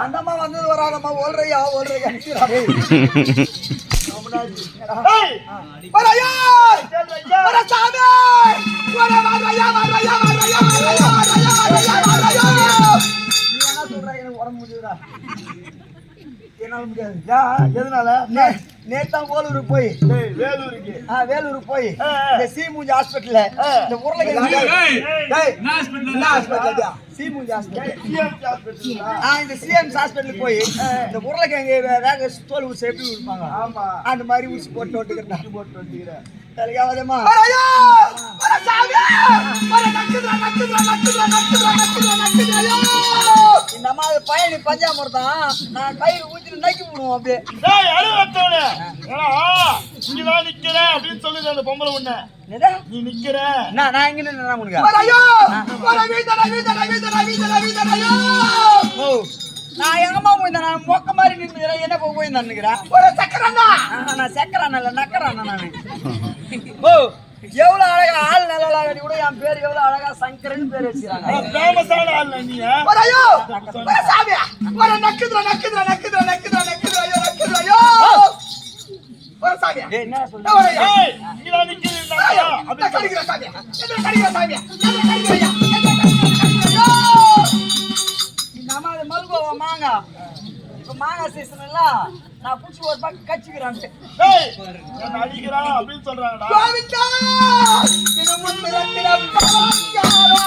அந்தம்மா வந்தது வராதம்மா ஓல்றையா உடம்பு முடியுதா என்னால முடியாது. எதனால? நேத்தான் வேலூருக்கு போய் வேலூருக்கு போய் இந்த சீமூஞ்சி ஹாஸ்பிட்டல்ல இந்த உருளைக்கிழங்கு சீமூஞ்சி ஹாஸ்பிட்டல் இந்த சிஎம்ஸ் ஹாஸ்பிட்டலுக்கு போய் இந்த உருளைக்கிழங்கு வேக தோல் ஊசி எப்படி கொடுப்பாங்க அந்த மாதிரி ஊசி போட்டு வந்துக்கிறேன். இந்த மாதிரி பையனு பஞ்சாமரம் தான் நான் கையில ஊத்திட்டு நக்கி போடுவோம் அப்படியே. அப்படின்னு சொல்லுது அந்த பொம்பளை ஒண்ணு. நீ நிக்கிற நான் இங்க நின்னா நான் எங்கம்மா போயிருந்தேன். நான் மொக்க மாதிரி நின்றுக்கிறேன். என்ன போயிருந்தேன் நினைக்கிறேன். நான் செக்கறான் இல்ல நக்கறான் நானு. ஓ எவ்வளவு அழகா ஆள் நல்ல அழகாடி கூட என் பேர் எவ்வளவு அழகா சங்கரன் பேர் வச்சிருக்காங்க. ஃபேமஸான ஆள் நீ. ஐயோ சாமியா ஒரு நக்குதுற ஐயோ ஒரு சாமியா என்ன சொல்ற? ஏய் நீ நிக்கிறீங்களா? அப்படியே கடிக்கிற சாமியா என்ன கடிக்கிற சாமியா நம்ம அது மல்கோவா மாங்கா. இப்ப மாங்கா சீசன் எல்லாம் நான் புடிச்சு ஒரு பக்கம் கச்சிக்கிறான். ஏய் நான் அடிக்கிறான் அப்படின்னு சொல்றாங்கடா. கோவிந்தா இது முன்னிரத்தில பாராங்காரா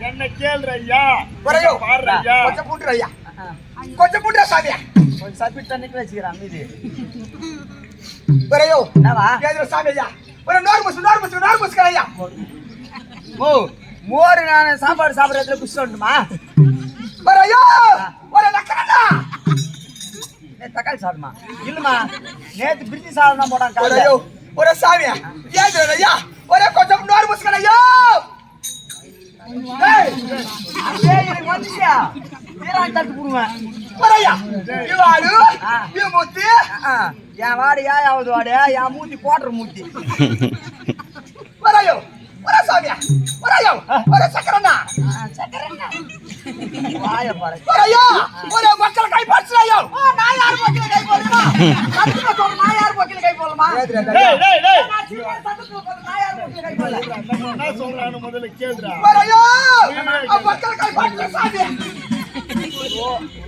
என்ன கேள்றையா கொஞ்சம் போட்டுறையா கொஞ்சம் போட்டுற சாமியா கொஞ்சம் சப்பிட்டு தண்ணிக்கு வச்சுக்கிறான் மீது வரையோ என்னவா கேதுற சாமியா ஒரு நார்மஸ் கரையா ஓ மோர் நான் சாப்பாடு சாப்பிடுறதுல குஷ் சொல்லணுமா வரையோ ஒரு நக்கறடா தக்காளி சாப்பிடுமா இல்லமா நேத்து பிரிஞ்சி சாதம் தான் போடான் காலையில ஒரு சாமியா கேதுறையா ஒரே கொஞ்சம் நார்மஸ் கரையா ஏய் எனக்கு வந்துச்சியா வீரான் தட்டு போடுவேன் வரையா இவாடு மூத்தி என் வாடு யாவது வாடு என் மூத்தி போடுற மூத்தி வரையோ ஒரு சாமியா வரையோ ஒரு சக்கரண்ணா வாய பாரு வரையோ ஒரு மக்கள் கை பறிச்சுறாயோ நான் யார் மக்கள் கை போடுறா நான் யார் மக்கள் கை போடுறா சொல்லுமா டேய் டேய் டேய் நான் சின்ன சத்தத்துல போற நாயார் முட்டி கை போல நம்ம என்ன சொல்றானு முதல்ல கேளுடா ஐயோ மக்கள் கை பாட்டு சாமி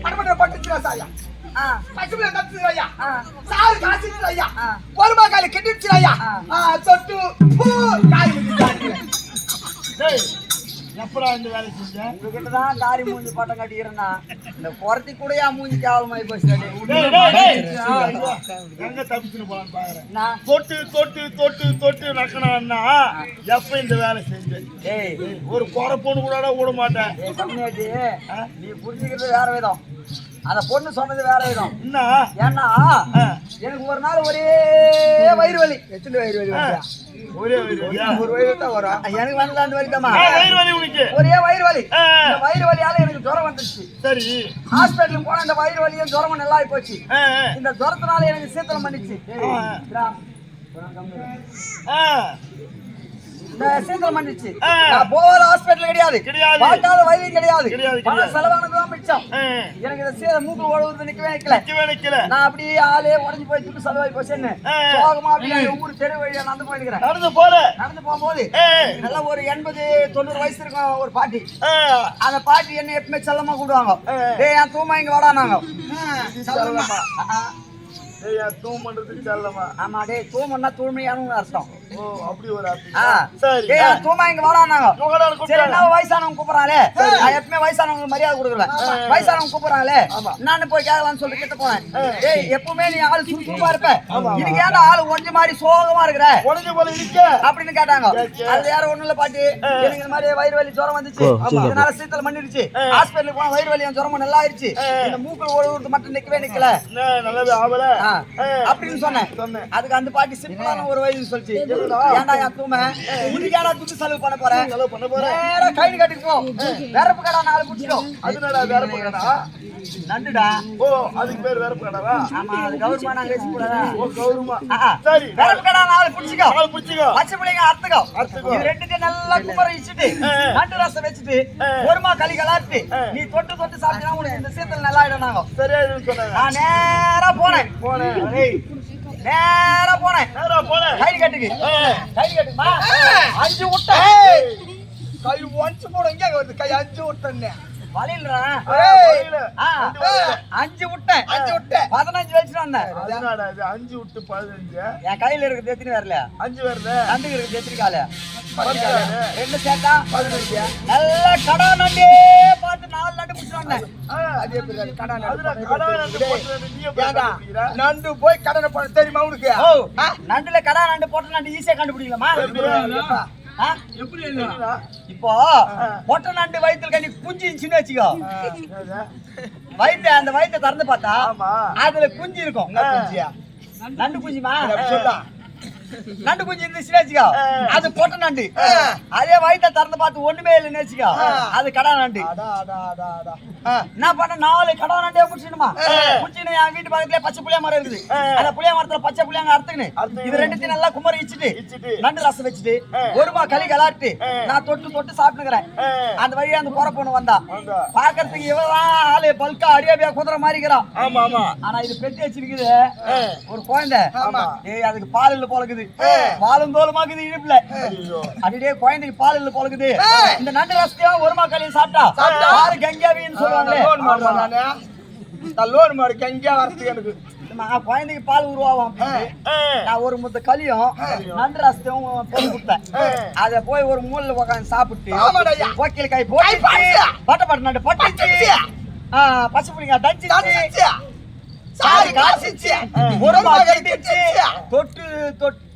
படபட பட்டுச்சு சாயா பசுல தத்துது ஐயா சாரு காசிச்சு ஐயா ஒருமா கால கெட்டிச்சு ஐயா சொட்டு பூ காய் முட்டி டேய் எப்படா இந்த வேலை செஞ்ச உங்ககிட்ட தான் தாரி மூஞ்சி பட்டம் கட்டிக்கிறேன்னா இந்த பொறத்தி கூடயா மூஞ்சி கேவலமாயி போச்சு டேய் டேய் டேய் எங்க தப்பிச்சுன்னு போறான்னு பாக்குறேன் தொட்டு தொட்டு தொட்டு தொட்டு நக்கனான்னா எப்ப இந்த வேலை செஞ்ச ஏய் ஒரு குறை பொண்ணு கூட விட மாட்டேன் கம்மியாச்சு நீ புரிஞ்சுக்கிறது வேற விதம் அந்த பொண்ணு சொன்னது வேற விதம் என்ன ஏன்னா எனக்கு ஒரு நாள் ஒரே வயிறு வலி எத்தனை வயிறு வலி ஒரே வயிறு ஒரு வயிறு தான் வரும் எனக்கு வரல அந்த வலிதாமா வயிறு வலி உனக்கு ஒரே வயிறு வலி இந்த வயிறு வலியால எனக்கு ஜுரம் வந்துருச்சு சரி ஹாஸ்பிட்டலுக்கு போன இந்த வயிறு வலியும் ஜுரமும் நல்லா ஆகி போச்சு இந்த ஜுரத்தினால எனக்கு சீத்தலம் பண்ணிச்சு இந்த சீத்தலம் பண்ணிச்சு நான் போற ஹாஸ்பிட்டல் கிடையாது பார்க்காத வைத்தியம் கிடையாது பணம் செலவானதுதான் மிச்சம் எனக்கு இந்த மூக்கு ஓடுவது நிக்கவே நிக்கல நான் அப்படியே ஆளே உடஞ்சு போய் துட்டு செலவாகி போச்சேன்னு சோகமா அப்படியே ஊர் தெரு வழியா நடந்து போயிருக்கிறேன் நடந்து போகும்போது நல்லா ஒரு 80-90 வயசு இருக்கும் ஒரு பாட்டி அந்த பாட்டி என்ன எப்பவுமே செல்லமா கூடுவாங்க டேய் என் தூமா இங்க வாடானாங்க செல்லமா தூமன்றதுக்கு செல்லமா ஆமா டேய் தூமன்னா தூய்மையான அர்த்தம் ஓ அப்படி ஒரு அர்த்தம் சரி டேய் தூமா இங்க வாடானாங்க சரி நான் வயசானவங்க கூப்பிடுறாங்களே நான் எப்பவுமே வயசானவங்களுக்கு மரியாதை கொடுக்குறேன் வயசானவங்க கூப்பிடுறாங்களே நான் போய் கேட்கலாம்னு சொல்லி கிட்ட போனேன் டேய் எப்பவுமே நீ ஆளு சுறுசுறுப்பா இருப்ப இன்னைக்கு ஏன்டா ஆளு ஒஞ்ச மாதிரி சோகமா இருக்கிற ஒஞ்ச போல இருக்க அப்படின்னு கேட்டாங்க அது யாரும் ஒண்ணும் இல்ல பாட்டி எனக்கு இந்த மாதிரி வயிறு வலி ஜுரம் வந்துச்சு இதனால சீத்தல் பண்ணிடுச்சு ஹாஸ்பிடலுக்கு போன வயிறு வலி ஜுரம் நல்லா ஆயிருச்சு இந்த மூக்குல ஓடுறது மட்டும் நிக்கல நல்லது ஆவல அப்படின்னு சொன்னேன் அதுக்கு அந்த பாட்டி சிம்பிளான ஒரு வயசு சொல்லிச்சு ஏன்டா என் தூமை இதுக்கு ஏன்டா துட்டு செலவு பண்ண போறேன் நேரா கைடு கட்டிக்கோ வேறப்பு கடை 4 குடிச்சிடும் அதனால வேறப்பு கடா நண்டுடா ஓ அதுக்கு பேர் வேறப்பு கடாவா ஆமா அது கௌரவமா நாங்க பேசி கூடாதா ஓ கௌரவமா சரி வேறப்பு கடை 4 குடிச்சிக்கோ பச்சை பிள்ளைங்க அர்த்தம் இது ரெண்டுத்தையும் நல்லா குப்பரை இச்சிட்டு நண்டு ரசம் வச்சுட்டு ஒருமா களி கலாட்டு நீ தொட்டு தொட்டு சாப்பிட்டா உனக்கு இந்த சீத்தல் நல்லா ஆயிடும் நாங்க சரியா சொன்னாங்க நான் நேரா போனேன் நேரா போனேன் கை கட்டுக்கு கட்டுமா 5 விட்டேன் கை 1 போட இங்க வருது கை 5 விட்டேன்னு வலில்றா 5 விட்டேன் 15 வச்சுட்டு வந்தேன் 5 விட்டு 15 என் கையில இருக்கிறது எத்தனை வரல 5 வரல நண்டுக்கு இருக்கிறது எத்தனை கால 2 சேர்த்தா 15 நல்லா கடா நண்டே பார்த்து 4 நண்டு பிடிச்சிட்டு வந்தேன் அதே பேர் கடா நண்டு போய் கடனை போட தெரியுமா உனக்கு நண்டுல கடா நண்டு போட்ட நண்டு ஈஸியா கண்டுபிடிக்கலாமா எப்படி இப்போ பொட்டை நண்டு வயிற்றுல கண்ணி குஞ்சு இருந்துச்சுன்னு வச்சுக்கோ அந்த வயிற்றை திறந்து பார்த்தா அதுல குஞ்சு இருக்கும் நண்டு குஞ்சுமா நண்டு குஞ்சு இருந்துச்சுன்னு வச்சுக்கோ அது பொட்டை நண்டு அதே வயிற்றை திறந்து பார்த்து ஒண்ணுமே இல்லைன்னு வச்சுக்கோ அது கடா நண்டு என்ன பண்ண 4 கடா நண்டே முடிச்சிடுமா முடிச்சுன்னு என் வீட்டு பக்கத்துல பச்சை புளியா மரம் இருக்குது அந்த புளியா மரத்துல பச்சை புளியாங்க அறுத்துக்கின்னு இது ரெண்டுத்தையும் நல்லா குமரி இச்சுட்டு நண்டு ரசம் வச்சுட்டு ஒருமா களி கலாட்டு நான் தொட்டு சாப்பிட்டுக்கிறேன் அந்த வழியா அந்த குறை பொண்ணு வந்தா பாக்குறதுக்கு இவதான் ஆளு பல்கா அடியாபியா குதிரை மாதிரி இருக்கிறான் ஆனா இது பெட்டி வச்சிருக்குது ஒரு குழந்தை அதுக்கு பால் இல்ல போலக்குது பாலும் தோலுமாக்குது இழுப்புல அப்படியே குழந்தைக்கு பால் இல்ல போலக்குது இந்த நண்டு ரசத்தையும் ஒருமா களியும் சாப்பிட்டா கங்காவின்னு சொல்லுவாங்களே லோன் மாடு கங்கா வரத்துக்கு எனக்கு குழந்தைக்கு பால் உருவாகும் நான் ஒரு முத்த களியும் நண்டு ரசத்தையும் போட்டு கொடுத்தேன் அத போய் ஒரு மூலையில உட்காந்து சாப்பிட்டு கோக்கில காய் போட்டு பட்டை நண்டு பட்டுச்சு பச்சை புளிங்க தஞ்சிச்சு சாரி காசிச்சு ஒரு கட்டிச்சு தொட்டு தொட்டு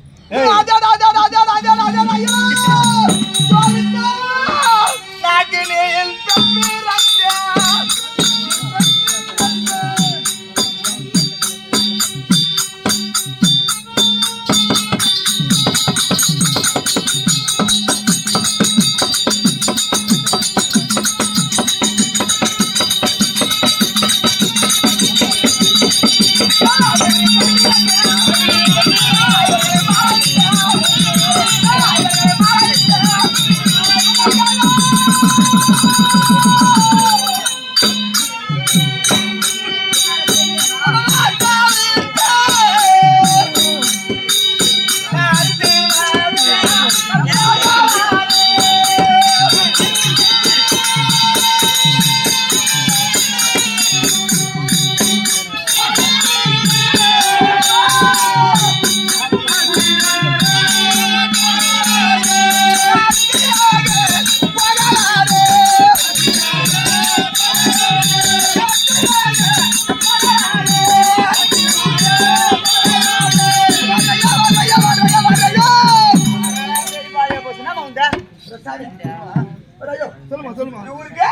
சொல்லுமா இந்த ஊருக்கு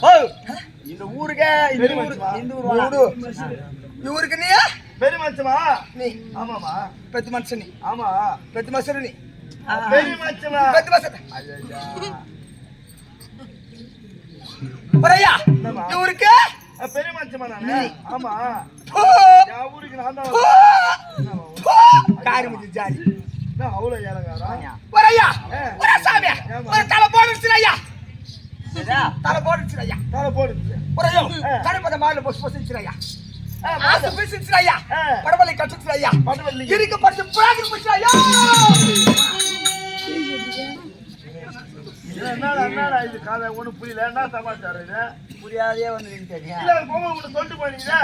ஓ இந்த ஊருக்கு இந்த ஊருக்கு நீ பெரிய மச்சமா நீ ஆமாமா பெத்து மனுஷன் நீ ஆமா பெத்து மனுஷன் நீ பெரிய மச்சமா பெத்து மனுஷன் ஐயா ஒரையா இந்த ஊருக்கு பெரிய மச்சமா நானு ஆமா என் ஊருக்கு நான் தான் காரி முடி ஜாலி நான் அவ்வளோ ஏலங்காரா ஒரையா ஒரே சாமி ஒரு தலை போடுச்சு ஐயா தலை போடுச்சு ஐயா தலை போடுச்சு ஒரையோ கருப்பத மால பொஸ் பொஸ்ச்சு ஐயா ஆசு பிசிச்சு ஐயா படவலை கட்டுச்சு ஐயா படவலை இருக்கு பட்டு பிராக்கு பிடிச்சு ஐயா என்னடா இது கதை ஒன்றும் புரியல என்ன சமாச்சாரம் இது புரியாதே வந்து தெரியும் இல்ல பொம்மை ஒன்று சொல்லிட்டு போனீங்களா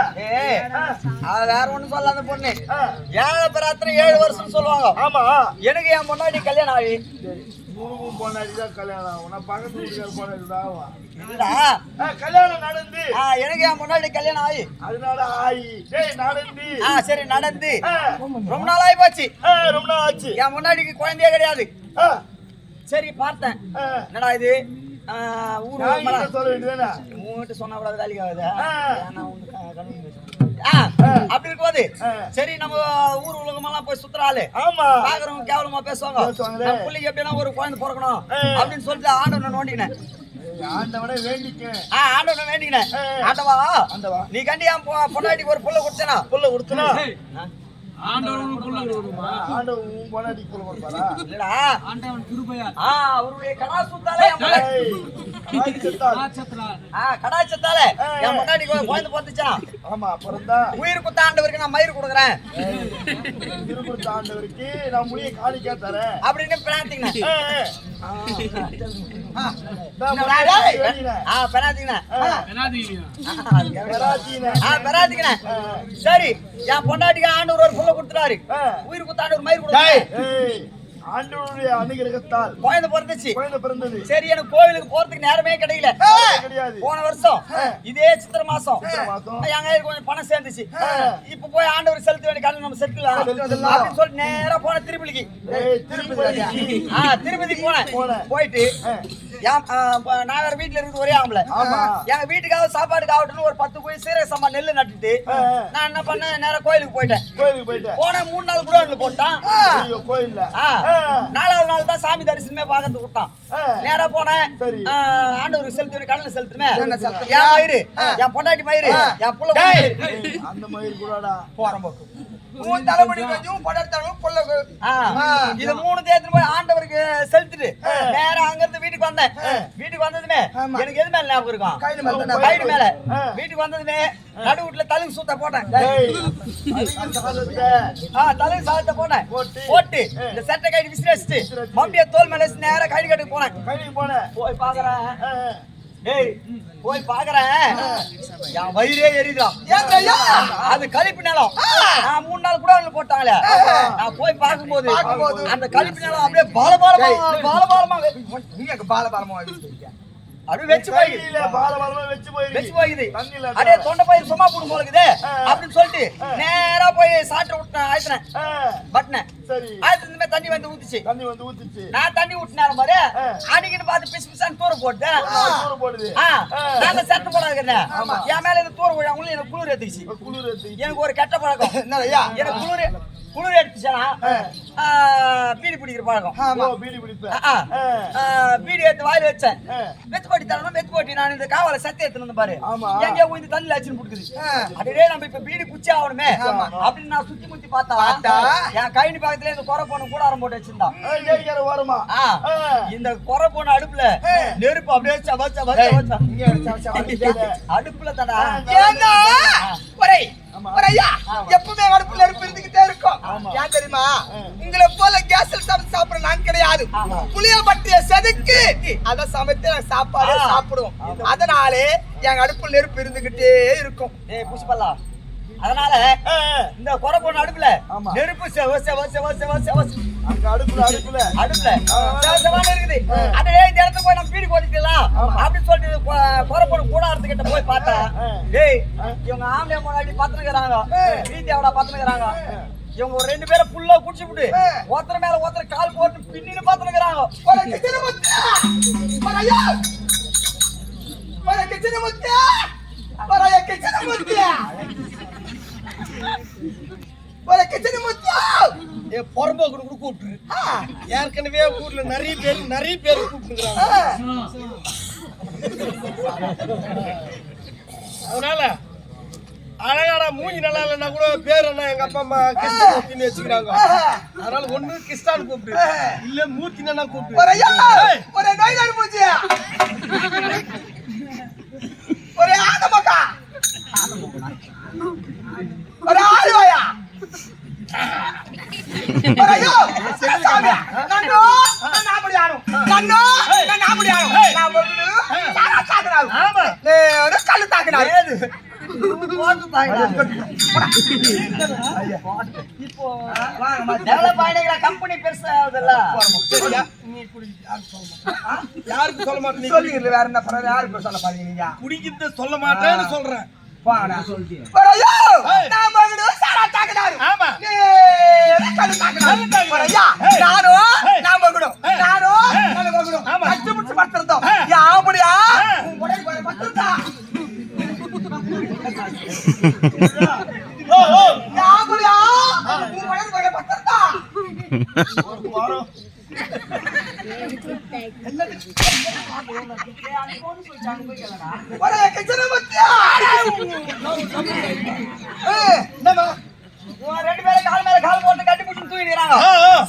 அது வேற ஒண்ணு சொல்ல அந்த பொண்ணு ஏழை பிராத்திரம் 7 வருஷம் சொல்லுவாங்க ஆமா எனக்கு என் முன்னாடி கல்யாணம் ஆகி முருகும் போனாடிதான் கல்யாணம் ஆகும் நான் பக்கத்து வீட்டுக்கார போனாடிதான் இல்லடா கல்யாணம் நடந்து எனக்கு என் முன்னாடி கல்யாணம் ஆகி அதனால ஆயி நடந்து சரி நடந்து ரொம்ப நாள் ஆகி போச்சு ரொம்ப நாள் ஆச்சு என் முன்னாடிக்கு குழந்தையே கிடையாது சரி பார்த்தேன் என்னடா இது ஊரு சொல்ல வேண்டியதானே உங்ககிட்ட சொன்னா கூட வேலைக்கு ஆகுது அப்படி இருக்கும்போது சரி நம்ம ஊர் உலகமெல்லாம் போய் சுத்துறாளு ஆமா பாக்குறவங்க கேவலமா பேசுவாங்க பிள்ளைக்கு எப்படின்னா ஒரு குழந்தை பிறக்கணும் அப்படின்னு சொல்லிட்டு ஆண்டவனை நோண்டினேன் ஆண்டவனை வேண்டிக்கேன் ஆண்டவனை வேண்டினேன் ஆண்டவா நீ கண்டி என் பொண்டாட்டிக்கு ஒரு புள்ள கொடுத்தனா ஆண்டவன் புள்ள கொடுமா ஆண்டவன் பொண்டாட்டி புள்ள கொடுப்பாரா இல்லடா ஆண்டவன் கிருபையா அவருடைய கடாசுத்தாலே கடாச்சத்தாலே என் பொண்டாட்டிக்கு ஒரு குழந்தை பிறந்துச்சா ஆமா பிறந்தா உயிர் குத்த ஆண்டவருக்கு நான் மயிர் கொடுக்குறேன் உயிர் குத்த ஆண்டவருக்கு நான் முடிய காணிக்கா தரேன் அப்படின்னு பிரார்த்திங்க சரி என் பொண்டாட்டிக்கு ஆண்டவர் ஒரு புள்ள கொடுத்துறாரு உயிர் குத்த ஆண்டவர் மயிர் கொடுத்தாரு ஆண்டவருடைய அனுகிரகத்தால் குழந்தை பிறந்துச்சு பிறந்தது சரி எனக்கு கோவிலுக்கு போறதுக்கு நேரமே கிடைக்கல போன வருஷம் இதே சித்திரை மாசம் என் கையில கொஞ்சம் பணம் சேர்ந்துச்சு இப்ப போய் ஆண்டவர் செலுத்த வேண்டிய கடனை நம்ம செலுத்தலாம் அப்படின்னு சொல்லிட்டு நேரா போன திருப்பதிக்கு திருப்பதி போனேன் போயிட்டு நான் வேற வீட்டுல இருந்து ஒரே ஆம்பளை எங்க வீட்டுக்காக சாப்பாடுக்கு ஆகட்டும்னு ஒரு 10 போய் சீரக சம்பா நெல்லு நட்டுட்டு நான் என்ன பண்ணேன் நேரம் கோயிலுக்கு போயிட்டேன் போன 3 நாள் குடோன்ல போட்டான் கோயில்ல 4வது நாள் தான் சாமி தரிசனமே பாக்கிறதுக்கு விட்டான் நேரா போனேன் ஆண்டவருக்கு செலுத்து கடலை செலுத்துமே என் மயிறு என் பொண்டாட்டி மயிறு என் புள்ள அந்த மயிறு கூடடா போறோம் போக்கு இது 3 தேர்த்து போய் ஆண்டவருக்கு செலுத்திட்டு நேரம் அங்க இருந்து வீட்டுக்கு வந்தேன் வீட்டுக்கு வந்ததுமே எனக்கு எது மேல ஞாபகம் இருக்கும் கைடு மேல வீட்டுக்கு வந்ததுமே நடு வீட்டுல தலுங்கு சூத்த போட்டேன் தலுங்கு சாதத்தை போட்டேன் போட்டு இந்த சட்டை கைடு விசிரிச்சுட்டு மம்பிய தோல் மேல நேரம் கைடு கட்டுக்கு போனேன் போய் பாக்குறேன் போய் பாக்குறேன் என் வயிறே எரியுதான் அது கழிப்பு நிலம் நான் 3 நாள் கூட போட்டாங்களே நான் போய் பார்க்கும்போது அந்த கழிப்பு நிலம் அப்படியே பாலபாலமா அப்படியே வச்சு போயிடுது அப்படியே தொண்டை பயிர் சும்மா போடும் போலுக்குது அப்படின்னு சொல்லிட்டு நேரா போய் சாட்டு விட்டேன் ஆயிட்டேன் பட்டினேன் ஆயிரத்து தண்ணி வந்து ஊத்துச்சு நான் தண்ணி ஊட்டினாரு மாதிரி அன்னைக்குன்னு பார்த்து பிசு பிசான்னு தூர போட்டேன் நாங்க சட்டை போடாது என் மேல இந்த தூர விழாங்களும் எனக்கு குளிர் எடுத்துச்சு எனக்கு ஒரு கெட்ட பழக்கம் எனக்கு குளிர் எடுத்துச்சா பீடி பிடிக்கிற பழக்கம் பீடி எடுத்து வாயில வச்சேன் வெத்து போட்டி தரணும் வெத்து போட்டி நான் இந்த காவலை சத்தி எடுத்துன்னு பாரு எங்கேயோ இந்த தண்ணி ஆச்சுன்னு பிடிக்குது அப்படியே நம்ம இப்ப பீடி குச்சி ஆகணுமே அப்படின்னு நான் சுத்தி முத்தி பார்த்தா என் கைனி பக்கத்துல இந்த குறை போன கூட போட்டு வச்சிருந்தான் இந்த குறை போன அடுப்புல நெருப்பு அப்படியே அடுப்புல தடா எப்பவுமே அடுப்புல நெருப்பு இருந்துகிட்டே இருக்கும் ஏன் தெரியுமா உங்களை போல கேஸ்ல சமைச்சு சாப்பிட நான் கிடையாது புளிய பட்டிய செதுக்கு அத சமைத்து நான் சாப்பாடு சாப்பிடுவோம் அதனாலே என் அடுப்புல நெருப்பு இருந்துகிட்டே இருக்கும் புஷ்பல்லா அதனால இந்த குறை போன அடுப்புல நெருப்பு இருக்குது அதே இந்த இடத்துல போய் நம்ம பீடி போட்டுக்கலாம் அப்படின்னு சொல்லிட்டு குறை போன கூடாரத்துக்கிட்ட போய் பார்த்தா டேய் இவங்க ஆம்பளை முன்னாடி பாத்துக்கிறாங்க வீட்டியாவோட பாத்துக்கிறாங்க இவங்க ஒரு 2 பேரை புல்லா குடிச்சு விட்டு ஒருத்தர் மேல ஒருத்தர் கால் போட்டு பின்னின்னு பாத்துக்கிறாங்க கிச்சன முத்தியா ஒரு கிச்சன முத்தியா ஒரு கிச்சன முத்தியா ஏ பொறம்போக்கு கூட கூப்பிட்டு ஏற்கனவே ஊர்ல நிறைய பேர் கூப்பிட்டுருக்காங்க. அதனால அழகான மூஞ்சி நல்லா இல்லைன்னா கூட பேர் என்ன எங்க அப்பா அம்மா கிருஷ்ணமூர்த்தின்னு வச்சுக்கிறாங்க. அதனால ஒண்ணு கிருஷ்ணான்னு கூப்பிட்டு இல்ல மூர்த்தினா கூப்பிட்டு ஒரு நோய்தான் மூஞ்சி ஒரு ஆதமக்கா ஒரு ஆளுவாயா ஐயோ நன்னோ நான் அப்படியானோ நன்னோ நான் அப்படியானோ நான் வந்து சாரா சாகறாரு ஆமா ஒரு கல்லு தாக்குறாரு ஏது போட்டு தாக்குறாரு இப்போ வாங்க டெவலப் ஆயிடுற கம்பெனி பெருசா ஆகுதுல்ல சரியா நீ குடி யாருக்கு சொல்ல மாட்டே நீ சொல்லுங்க வேற என்ன பரவாயில்லை யாருக்கு சொல்ல பாருங்க நீங்க குடிக்கிட்ட சொல்ல மாட்டேன்னு சொல்றேன் வாடா சொல்லிட்டு ஐயோ நான் மகனு சாரா தாக்குறாரு ஆமா நீ கல்லு தாக்குறாரு ஐயா நான் மகனு நான் மகனு அச்சு முச்சு பட்டறதோ யா அப்படியா உடனே போய் பட்டறதா ஓ யா அப்படியா உடனே போய் பட்டறதா ஒரு வாரம்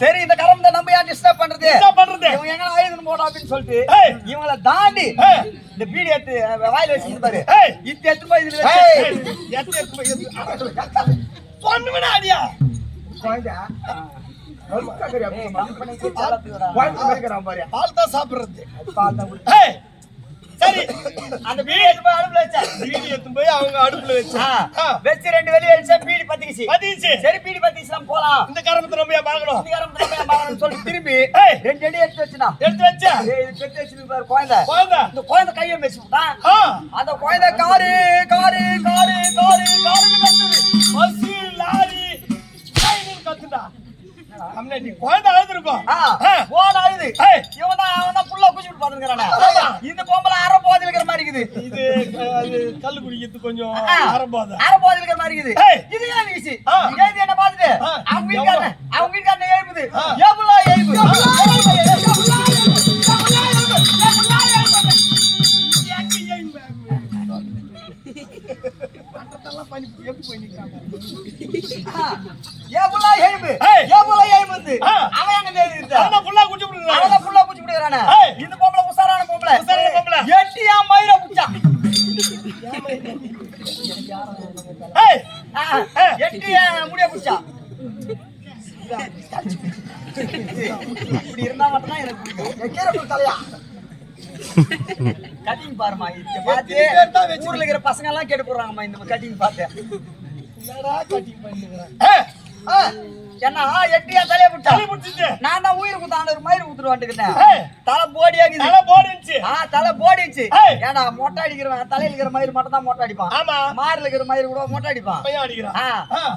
சரி இந்த கரம் நம்ம யார் டிஸ்டர்ப் பண்றது இவங்க எங்க ஆயுதம் போட அப்படின்னு சொல்லிட்டு இவங்களை தாண்டி இந்த பீடி எடுத்து வாயில வச்சு பாரு இது எடுத்து போய் இதுல சொன்ன அடியா சரி அந்த பீடி எடுத்து போய் அடுப்புல வச்சா பீடி எடுத்து போய் அவங்க அடுப்புல வச்சா வச்சு ரெண்டு வெளிய வச்சா பீடி பத்திக்கிச்சு சரி பீடி பத்திக்கிச்சு போலாம் இந்த கரமத்தை நம்ம பார்க்கணும் இந்த கரமத்தை நம்ம பார்க்கணும் சொல்லி திரும்பி ரெண்டு அடி எடுத்து வச்சா இது பெத்து வச்சு பாரு குழந்தை இந்த குழந்தை கையை வச்சுட்டான் அந்த குழந்தை காரு காரு காரு காரு காருன்னு கத்துது பஸ் லாரி கத்துடா கம்னேட்டி குழந்தை அழுதுருக்கும் போன அழுது இவன் தான் புள்ள குச்சிட்டு பாத்துக்கிறானே இந்த பொம்பளை அரைப்போதில் இருக்கிற மாதிரி இருக்குது இது கல்லு குடிக்கிறது கொஞ்சம் அரைப்போதில் இருக்கிற மாதிரி இருக்குது இது ஏன் வீசி ஏது என்ன பாத்துட்டு அவங்க வீட்டுக்காரன் எழுப்புது ஏபுலா எழுப்பு இந்த பொம்பளை உசாரான பொம்பளை எட்டியா மயிர புச்சா எட்டியா முடிய புச்சா இப்படி இருந்தா மட்டும் தான் எனக்கு பிடிக்கும் தலையா கட்டிங் பாருமா இத பார்த்து ஊர்ல இருக்கிற பசங்க எல்லாம் கேட்டு போறாங்கம்மா இந்த கட்டிங் பார்த்து என்னடா கட்டிங் பண்ணிக்கிறேன் என்ன எட்டியா தலைய புடிச்சு நான் தான் உயிர் குத்தான ஒரு மயிர் குத்துட்டு வந்துட்டேன் தலை போடியாக்குது தலை போடிச்சு ஏடா மொட்டை அடிக்கிறவன் தலையில இருக்கிற மயிர் மட்டும் தான் மொட்டை அடிப்பான் ஆமா மார்ல இருக்கிற மயிர் கூட மொட்டை அடிப்பான்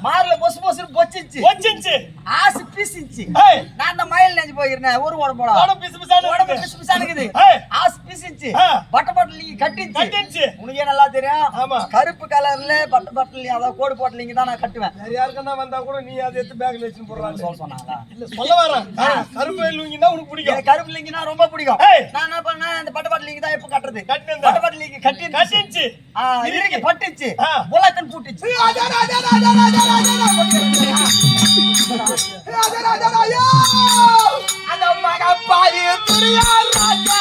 மார்ல பொசு பொசுன்னு பொச்சிச்சு ஆசு பிசிச்சு நான் அந்த மயில் நெஞ்சு போயிருந்தேன் ஒரு ஓட போட உடம்பு பிசு பிசானுக்குது ஆசு பிசிச்சு பட்ட பட்டலிங்க கட்டிச்சு உனக்கே நல்லா தெரியும் கருப்பு கலர்ல பட்ட பட்டலி அதாவது கோடு போட்டலிங்க தான் நான் கட்டுவேன் யாருக்கா வந்தா கூட நீ அதை எடுத்து பேக்ல வச்சு போடுறான்னு சொன்னாங்களா இல்ல சொல்ல வரேன் கருப்பு லிங்கினா உனக்கு பிடிக்கும் கருப்பு லிங்கினா ரொம்ப பிடிக்கும் நான் என்ன பண்ணேன் அந்த பட்ட பட்டலிங்க தான் எப்ப கட்டுறது பட்ட பட்டலிங்க கட்டிச்சு இருக்கு பட்டுச்சு புலக்கன் பூட்டிச்சு அந்த மகப்பாயி துரியா ராஜா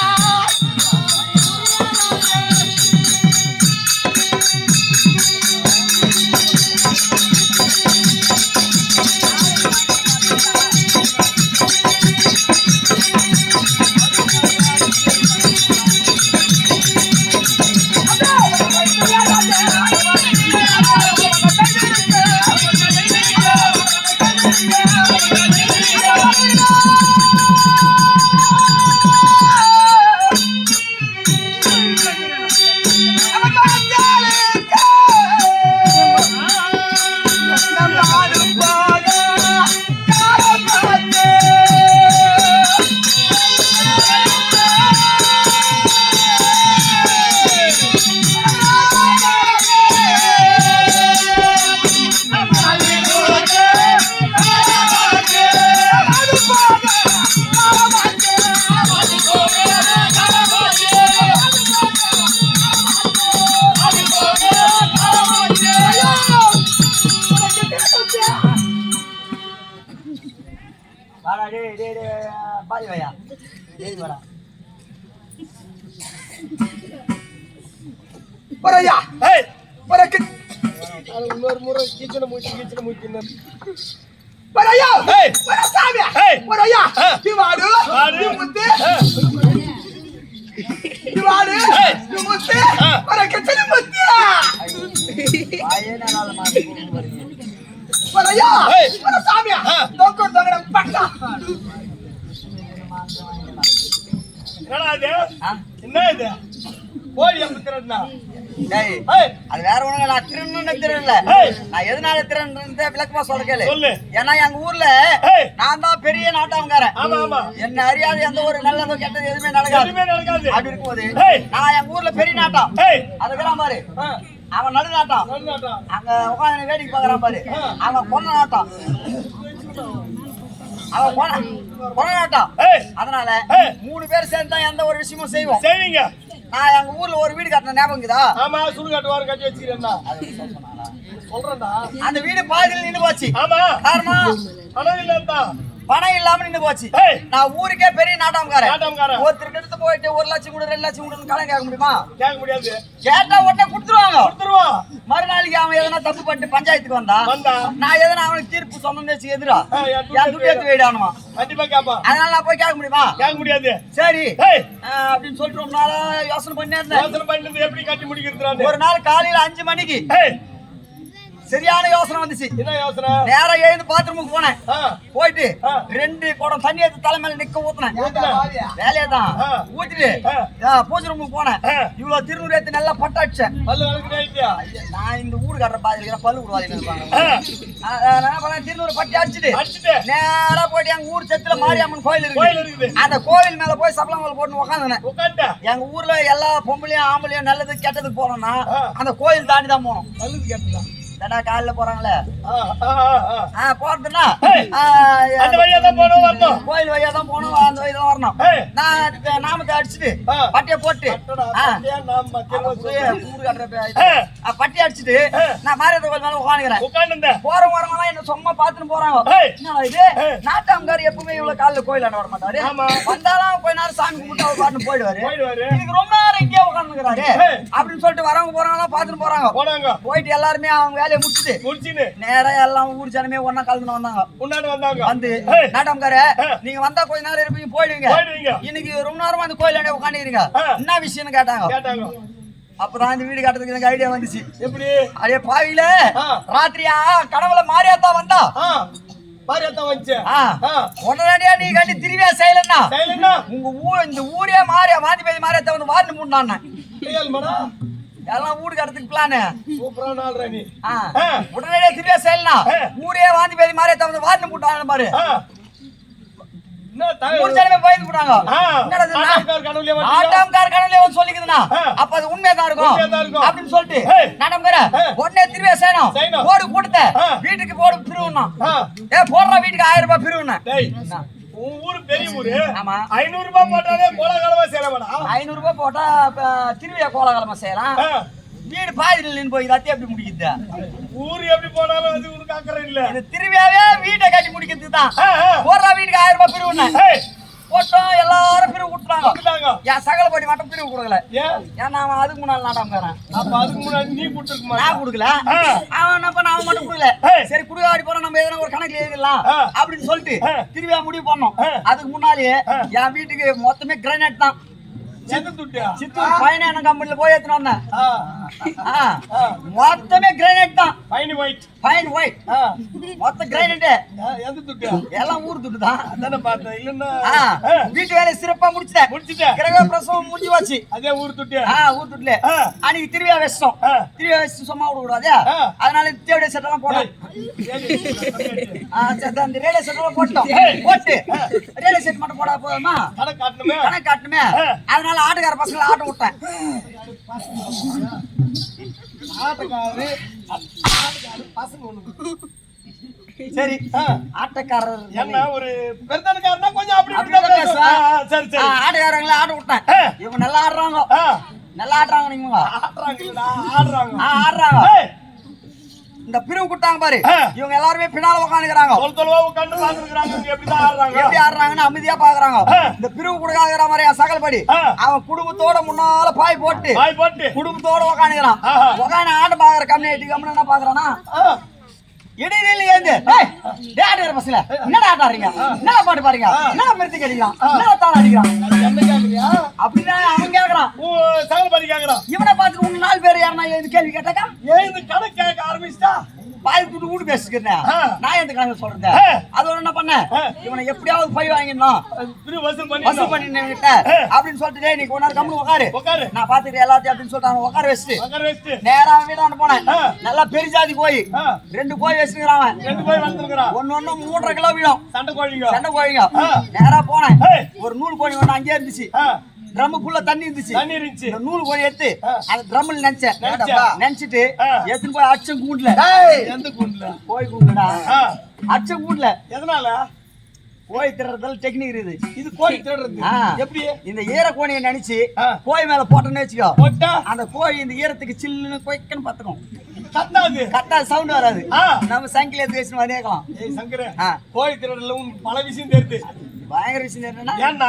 வாடா டேய் டேய் டேய் பாதி வாயா டேய் வாடா போறயா ஏய் போறக்கு அது இன்னொரு முறை கிச்சனை மூச்சு போறயா ஏய் போற சாமி ஏய் போறயா நீ வாடு நீ முத்து நீ வாடு நீ முத்து போறக்கு செடி முத்து வாயேனால மாத்தி போறீங்க போறயா போற சாமி தோக்கு தங்கட பட்டா என்னடா இது என்ன இது கோழி அமுத்துறதுனா டேய் ஏய் அது வேற ஒண்ணும் நான் திருன்னு தெரியல நான் எதனால திருன்னு விளக்கமா சொல்ல கேளு சொல்லு ஏன்னா எங்க ஊர்ல நான் தான் பெரிய நாட்டாமக்காரன் ஆமா ஆமா என்ன அறியாத எந்த ஒரு நல்லதோ கெட்டது எதுவுமே நடக்காது எதுவுமே நடக்காது அப்படி இருக்கும்போது நான் எங்க ஊர்ல பெரிய நாட்டம் அதுக்கெல்லாம் பாரு அவன் நடு நாட்டம் அங்க உட்காந்து வேடிக்கை பாக்குறான் பாரு அவன் பொண்ணு நாட்டம் அவன் பொண்ண நாட்டம் அதனால 3 பேர் சேர்ந்து தான் எந்த ஒரு விஷயமும் செய்வோம் செய்வீங்க நான் எங்க ஊர்ல ஒரு வீடு கட்டின ஞாபகம் இருக்குதா ஆமா சுடுகாட்டு வாரம் கட்டி வச்சிருக்கேன்டா சொல்றேன்டா அந்த வீடு பாதியில நின்னு போச்சு ஆமா காரணம் பணம் இல்லடா பணம் இல்லாம நின்னு போச்சு நான் ஊருக்கே பெரிய நாட்டாமக்காரன் ஒருத்தருக்கு எடுத்து போயிட்டு 1 லட்சம் கூட 2 லட்சம் கூட கடன் கேட்க முடியுமா கேட்க முடியாது கேட்டா உடனே கொடுத்துருவான் கொடுத்துருவான் மறுநாளைக்கு அவன் எதனா தப்பு பண்ணிட்டு பஞ்சாயத்துக்கு வந்தா நான் எதனா அவனுக்கு தீர்ப்பு சொன்னேன்னு வச்சு எதிரா என் துட்டு எடுத்து போயிடானுமா கண்டிப்பா கேட்பான் அதனால நான் போய் கேட்க முடியுமா கேட்க முடியாது சரி அப்படின்னு சொல்லிட்டு ரொம்ப நாளா யோசனை பண்ணே இருந்தேன் யோசனை பண்ணிட்டு எப்படி கட்டி முடிக்கிறது ஒரு நாள் காலையில 5 மணிக்கு சரியான யோசனை வந்துச்சு என்ன யோசனை நேரா எழுந்து பாத்ரூமுக்கு போனேன் போயிட்டு 2 குடம் தண்ணி எடுத்து தலைமையில நிக்க ஊத்துனேன் வேலையை தான் ஊத்திட்டு பூஜை ரூமுக்கு போனேன் இவ்வளவு திருநூறு ஏத்து நல்லா பட்டாடிச்சேன் பல்லு வளர்க்குறியா நான் இந்த ஊரு கட்டுற பாதிரிக்கிற பல்லு விடுவாங்க திருநூறு பட்டி அடிச்சுட்டு நேரா போயிட்டு எங்க ஊர் செத்துல மாரியம்மன் கோயில் இருக்கு அந்த கோவில் மேல போய் சப்பளங்கள் போட்டு உட்காந்துனேன் எங்க ஊர்ல எல்லா பொம்பளையும் ஆம்பளையும் நல்லது கெட்டதுக்கு போனோம்னா அந்த கோயில் தாண்டி தான் போனோம் நல்லது கேட்டதா காலைல போறாங்களே போறதுன்னா அந்த வழியா தான் போணும் வரணும் கோயில் வழியா தான் போகணும் அந்த வழியா தான் வரணும் நான் நாமத்தை அடிச்சுட்டு பட்டியை போட்டு பட்டி அடிச்சுட்டு நான் மாரியத்த கோயில் மேல உட்காந்துக்கிறேன் போற வரவங்க என்ன சும்மா பாத்துன்னு போறாங்க என்ன இது நாட்டாம்கார் எப்பவுமே இவ்வளவு காலைல கோயில் ஆட வர மாட்டாரு வந்தாலும் கொஞ்ச நேரம் சாமி கும்பிட்டு அவர் பாட்டு போயிடுவாரு இதுக்கு ரொம்ப நேரம் இங்கே உட்காந்துக்கிறாரு அப்படின்னு சொல்லிட்டு வரவங்க போறாங்க பாத்துன்னு போறாங்க போயிட்டு எல்லாருமே அவங்க முடிச்சுட்டு நேரா எல்லாம் ஊர் ஜனமே ஒண்ணா கலந்து வந்தாங்க வந்து நாட்டாம்கார நீங்க வந்தா கொஞ்ச நேரம் இருப்பீங்க போயிடுவீங்க இன்னைக்கு ரொம்ப நேரமா அந்த கோயிலாண்டே உட்காந்துக்கிறீங்க என்ன விஷயம்னு கேட்டாங்க அப்பதான் இந்த வீடு கட்டுறதுக்கு எனக்கு ஐடியா வந்துச்சு எப்படி அதே பாவியில ராத்திரியா கனவுல மாரியாத்தா வந்தா உடனடியா நீ கட்டி திருவியா செய்யலன்னா உங்க இந்த ஊரே மாறியா வாந்தி பேதி மாரியாத்தா வந்து வார்டு மூணு எல்லாம் வீடு கட்டுறதுக்கு பிளானு உடனடியா திருவியா செய்யலாம் ஊரே வாந்தி பேதி மாரியாத்தா வந்து வார்டு மூட்டாங்க பாரு அப்ப அது உண்மையா இருக்கும் அப்படின்னு சொல்லிட்டு உடனே திருவியா செய்யணும் போடு கூட்டத்தை வீட்டுக்கு போடு பிரிவுனா போடுற வீட்டுக்கு 1000 ரூபாய் பிரிவுனா ஊரு பெரிய ஊரு 500 ரூபாய் போட்டாலே கோலாகலமா செய்யலாம் 500 ரூபாய் போட்டா திருவியா கோலாகலமா செய்யலாம் வீடு பாதியில் நின்று போய் ரத்தி எப்படி முடிக்குது ஊரு எப்படி போனாலும் அது உனக்கு அக்கறை இல்ல இந்த திருவியாவே வீட்டை கட்டி முடிக்கிறதுக்கு தான் போடுற வீட்டுக்கு 1000 ரூபாய் பிரிவுனா போட்டோம் எல்லாரும் பிரிவு கொடுத்துட்டாங்க என் சகலப்படி மட்டும் பிரிவு கொடுக்கல ஏன்னா அவன் அதுக்கு முன்னாடி நாட்டாமக்காரன் அப்ப அதுக்கு முன்னாடி நீ கொடுத்துருக்குமா நான் கொடுக்கல அவன் அவன் மட்டும் கொடுக்கல சரி குடிகாடி போறோம் நம்ம எதனா ஒரு கணக்குல எழுதிடலாம் அப்படின்னு சொல்லிட்டு திருவிழா முடிவு பண்ணோம் அதுக்கு முன்னாலேயே என் வீட்டுக்கு மொத்தமே கிரானைட் தான் சித்தூர் பைனான கம்பெனில போய் எடுத்துட்டு வந்தேன் மொத்தமே கிரானைட் தான் ஃபைன் ஒயிட் மொத்த கிரானைட் எல்லாம் ஊர் துட்டு தான் வீட்டு வேலையை சிறப்பா முடிச்சிட்டேன் கிரக பிரசவம் முடிஞ்சு வச்சு அதே ஊர் துட்டு ஊர் துட்டுல அன்னைக்கு திருவிழா வச்சிட்டோம் திருவிழா வச்சு சும்மா விட கூடாது அதனால தேவைய செட்டெல்லாம் போட்டோம் அந்த ரேடியோ செட் எல்லாம் போட்டு ரேடியோ செட் மட்டும் போட போதுமா கணக்கு காட்டணுமே அதனால ஆட்டுக்கார பசங்களை ஆட்ட விட்டேன் சரி ஆட்டக்காரர் என்ன ஒரு பெருந்தனக்காரனா கொஞ்சம் அப்படி பேசுவேன் ஆட்டக்காரங்களை ஆட்ட விட்டேன் இவங்க நல்லா ஆடுறாங்க நீங்க ஆடுறாங்க இந்த பிரிவு கொடுத்தாங்க பாரு ஆ. இவங்க எல்லாருமே பின்னால உட்காந்துக்கிறாங்க தொலைவா உட்கார்ந்து பாத்துக்கிறாங்க இவங்க எப்படிதான் ஆடுறாங்க எப்படி ஆடுறாங்கன்னு அமைதியா பாக்குறாங்க ஆ. இந்த பிரிவு கொடுக்காத மாதிரி சகல்படி ஆ. அவன் குடும்பத்தோட முன்னால பாய் போட்டு வாய் போட்டு குடும்பத்தோட உட்காந்துக்கிறான் ஆஹா. உட்காந்து ஆட்டம் பாக்குற கம்யூனிட்டி கம்முன்னு என்ன பாக்குறானா ஆ. இடையில ஏந்து டேட் பஸ்ல என்னடா ஆட்டாறீங்க என்ன பாட்டு பாருங்க என்ன மிருத்தி கடிக்கிறான் என்ன தான் அடிக்கிறான் என்ன கேக்குறியா அப்படின்னா அவன் கேக்குறான் சகல பாதி கேக்குறான் இவனை பார்த்து உங்க 4 பேர் யாருன்னா ஏது கேள்வி கேட்டாக்கா ஏன் இந்த கடை கேட்க ஆரம்பிச்சிட்டா பாய் கூட்டு வீடு பேசிக்கிறேன் ஆ. நான் எந்த கணக்கு சொல்றேன் ஆ. அதோட என்ன பண்ணேன் ஆ. இவனை எப்படியாவது பை வாங்கிடணும் பிரிவு வசூல் வசூல் பண்ணி பண்ணிட்ட அப்படின்னு சொல்லிட்டு டேய் நீ கொஞ்ச நேரம் கம்முனு உட்காரு உட்காரு நான் பாத்துக்கிறேன் எல்லாத்தையும் அப்படின்னு சொல்லிட்டு அவன் உட்கார வச்சுட்டு உட்கார வச்சுட்டு நேரா அவன் வீடாண்டு போனேன் ஆ. நல்லா பெருஜாதி கோழி ஆ. 2 கோழி வச்சுக்கிறான் அவன் 2 போய் வந்துருக்கிறான் ஒன்னு 3.5 கிலோ வீடும் சண்டை கோழிங்க சண்டை கோழிங்க ஆ. நேரா போனேன் ஏய். ஒரு நூல் கோழி ஒண்ணு அங்கேயே இருந்துச்சு ஆ. ட்ரம் ஃபுல்லா தண்ணி இருந்துச்சு தண்ணி இருந்துச்சு இந்த நூல் கோழி எடுத்து ஆ. அந்த ட்ரம்ல நினைச்சேன். நினைச்சிட்டு ஆ. எடுத்துன்னு போய் அச்சம் கூண்டுல எந்த கூண்டுல கோழி கூண்டுடா ஆ. அச்சம் கூண்டுல எதனால கோழி திருறதுல டெக்னிக் இருக்குது இது கோழி திருடுறது ஆ. எப்படி இந்த ஈர கோணியை நினைச்சு ஆ. கோழி மேல போட்டோன்னு வச்சுக்கோ போட்டா அந்த கோழி இந்த ஈரத்துக்கு சில்லுன்னு கொய்க்கன்னு பத்துக்கும் கத்தாது கரெக்டா சவுண்ட் வராது ஆ. நம்ம சங்கிலி எடுத்து வச்சுன்னு வந்தேக்கலாம் ஏய் சங்கரே ஆ. கோழி திருடுறதுல பல விஷயம் தெரியுது பயங்கர விஷயம் என்னன்னா ஏன்னா